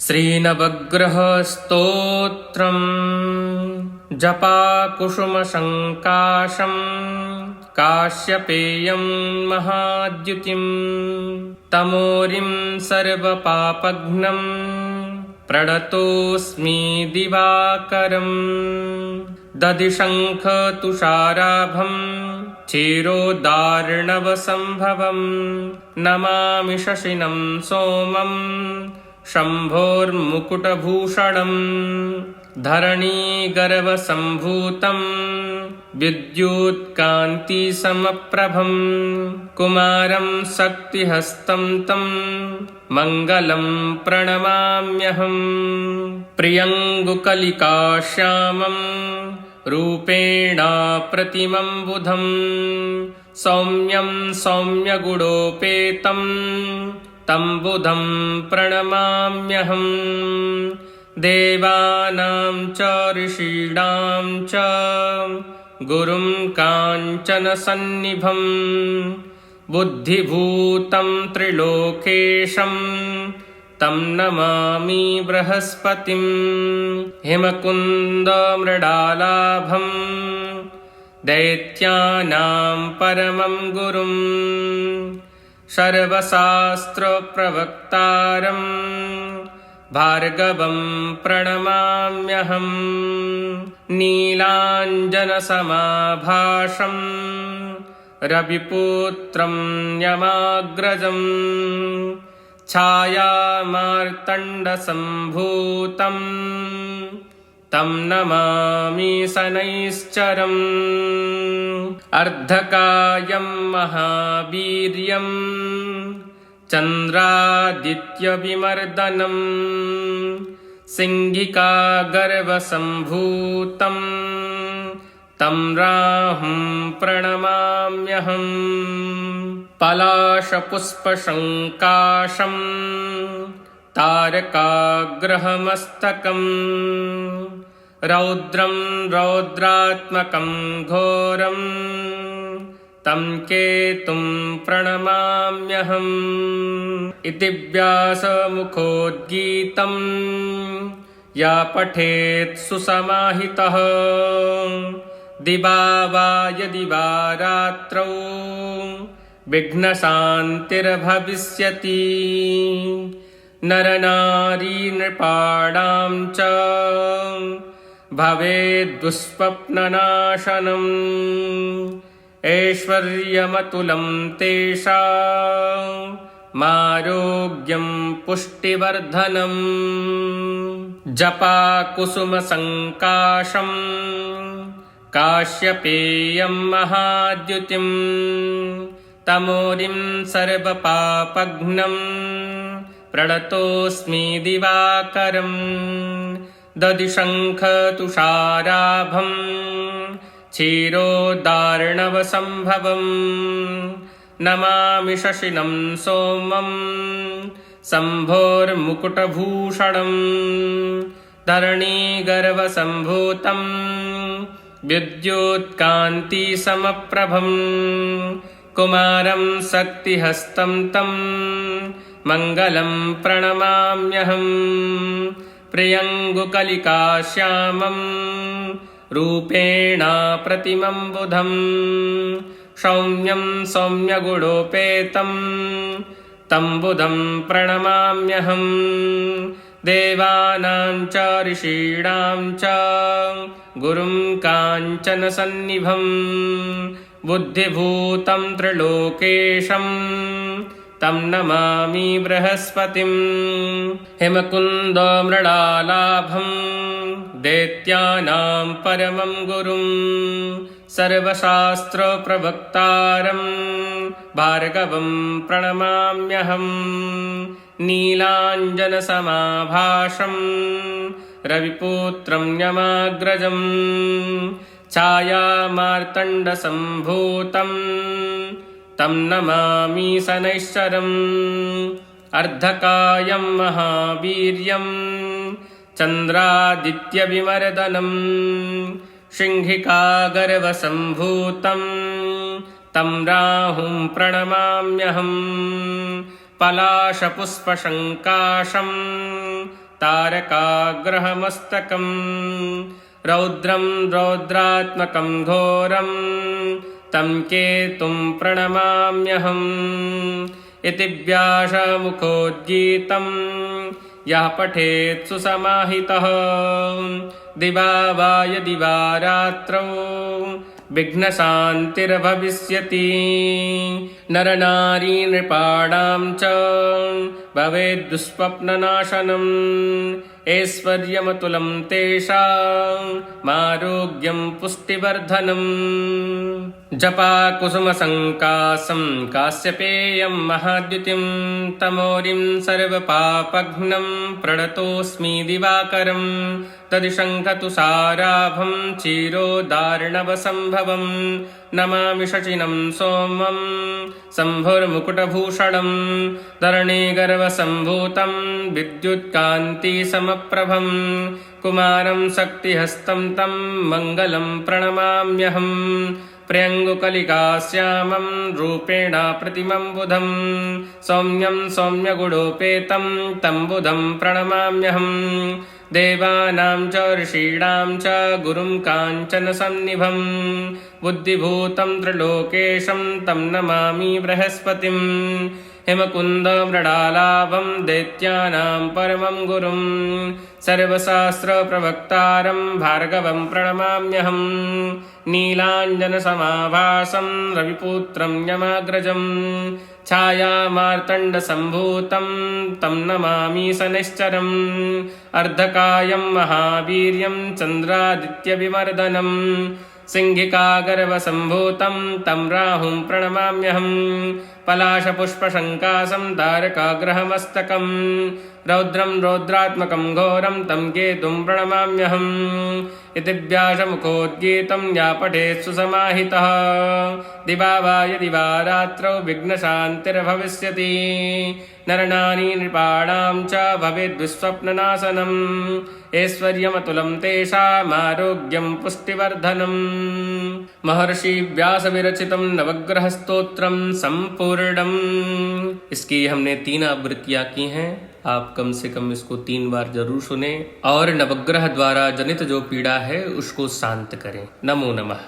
श्रीनवग्रहस्तोत्रम् जपाकुसुमसङ्काशं काश्यपेयं महाद्युतिं तमोरिं सर्वपापघ्नं प्रणतोऽस्मि दिवाकरं दधिशङ्खतुषाराभं क्षीरोदार्णवसम्भवं नमामि शशिनं सोमं शम्भोर्मुकुटभूषणं धरणीगर्भसम्भूतं विद्युत्कान्तिसमप्रभं कुमारं शक्तिहस्तं तं मङ्गलं प्रणमाम्यहम् प्रियङ्गुकलिकाश्यामं रूपेणाप्रतिमं बुधं सौम्यं सौम्यगुणोपेतं तं बुधं प्रणमाम्यहम् देवानां च ऋषीणां च गुरुं काञ्चनसन्निभं बुद्धिभूतं त्रिलोकेशं तं नमामि बृहस्पतिं हिमकुन्दमृडालाभं दैत्यानां परमं गुरुं सर्वशास्त्रप्रवक्तारं भार्गवं प्रणमाम्यहम् नीलाञ्जनसमाभासं रविपुत्रं यमाग्रजं छायामार्तण्डसम्भूतं तं नमामि शनैश्चरम् अर्धकायं महावीर्यं चन्द्रादित्यविमर्दनं सिंहिकागर्भसम्भूतं तं राहुं प्रणमाम्यहम् पलाशपुष्पसङ्काशं तारकाग्रहमस्तकं रौद्रं रौद्रात्मकं घोरं तं केतुं प्रणमाम्यहम् इति व्यासमुखोद्गीतं या पठेत् सुसमाहितः दिवा वा यदि वा रात्रौ विघ्नशान्तिर्भविष्यति नरनारी नृपाणां च भवेद्दुःस्वप्ननाशनम् ऐश्वर्यमतुलं तेषामारोग्यं पुष्टिवर्धनम् जपाकुसुमसङ्काशं काश्यपेयं महाद्युतिं तमोरिं सर्वपापघ्नं प्रणतोऽस्मि दिवाकरं दधिशङ्खतुषाराभं क्षीरोदार्णवसम्भवं नमामि शशिनं सोमं शम्भोर्मुकुटभूषणं धरणीगर्भसम्भूतं विद्युत्कान्तिसमप्रभं कुमारं शक्तिहस्तं तं मङ्गलं प्रणमाम्यहम् प्रियङ्गुकलिकाश्यामं रूपेणाप्रतिमं बुधं सौम्यं सौम्यगुणोपेतं तं बुधं प्रणमाम्यहम् देवानां च ऋषीणां च गुरुं काञ्चनसन्निभं बुद्धिभूतं त्रिलोकेशं तं नमामि बृहस्पतिं हिमकुन्दमृडालाभं दैत्यानां परमं गुरुं सर्वशास्त्रप्रवक्तारं भार्गवं प्रणमाम्यहम् नीलाञ्जनसमाभासं रविपुत्रं यमाग्रजं छायामार्तण्डसम्भूतं तं नमामि शनैश्चरम् अर्धकायं महावीर्यं चन्द्रादित्यविमर्दनं सिंहिकागर्भसम्भूतं तं राहुं प्रणमाम्यहम् पलाशपुष्पसङ्काशं तारकाग्रहमस्तकम् रौद्रं रौद्रात्मकं घोरं तं केतुं प्रणमाम्यहम् इति व्यासमुखोद्गीतं यः पठेत् सुसमाहितः दिवा वा यदि वा रात्रौ विघ्नशान्तिर्भविष्यति नरनारी नृपाणां च भवेद् दुःस्वप्ननाशनम् ऐश्वर्यमतुलं तेषाम् आरोग्यं पुष्टिवर्धनम् जपाकुसुमसङ्कासं काश्यपेयं महाद्युतिं तमोरिं सर्वपापघ्नं प्रणतोऽस्मि दिवाकरं तदिशङ्खतुषाराभं चिरोदार्णवसम्भवं नमामि शचिनं सोमं शम्भुर्मुकुटभूषणं धरणीगर्भसम्भूतं विद्युत्कान्तिसमप्रभं कुमारं शक्तिहस्तं तं मङ्गलं प्रणमाम्यहम् प्रियङ्गुकलिकाश्यामं रूपेण प्रतिमं बुधं सौम्यं सौम्यगुणोपेतं तं बुधं प्रणमाम्यहम् देवानां च ऋषीणां च गुरुं काञ्चनसन्निभं बुद्धिभूतं त्रिलोकेशं तं नमामि बृहस्पतिं हिमकुन्दमृडालाभं दैत्यानां परमं गुरुं सर्वशास्त्रप्रवक्तारं भार्गवं प्रणमाम्यहम् नीलाञ्जनसमाभासं रविपुत्रं यमाग्रजं छायामार्तण्डसम्भूतं तं नमामि शनैश्चरम् अर्धकायं महावीर्यं चन्द्रादित्यविमर्दनं सिंहिकागर्भसम्भूतं तं राहुं प्रणमाम्यहम् पलाशपुष्पशङ्कासं तारकाग्रहमस्तकं रौद्रं रौद्रात्मकं घोरं तं केतुं प्रणमाम्यहम् इति व्यासमुखोद्गीतं या पठेत् सुसमाहितः दिवा वा यदि वा रात्रौ विघ्नशान्तिर्भविष्यति नरनारी नृपाणां च भवेद् दुःस्वप्ननाशनम् ऐश्वर्यमतुलं तेषामारोग्यं पुष्टिवर्धनम् महर्षि व्यास विरचितं नवग्रहस्तोत्रम संपूर्णम्। इसकी हमने 3 आवृत्तियां की हैं। आप कम से कम इसको 3 बार जरूर सुने और नवग्रह द्वारा जनित जो पीड़ा है उसको शांत करें। नमो नमः।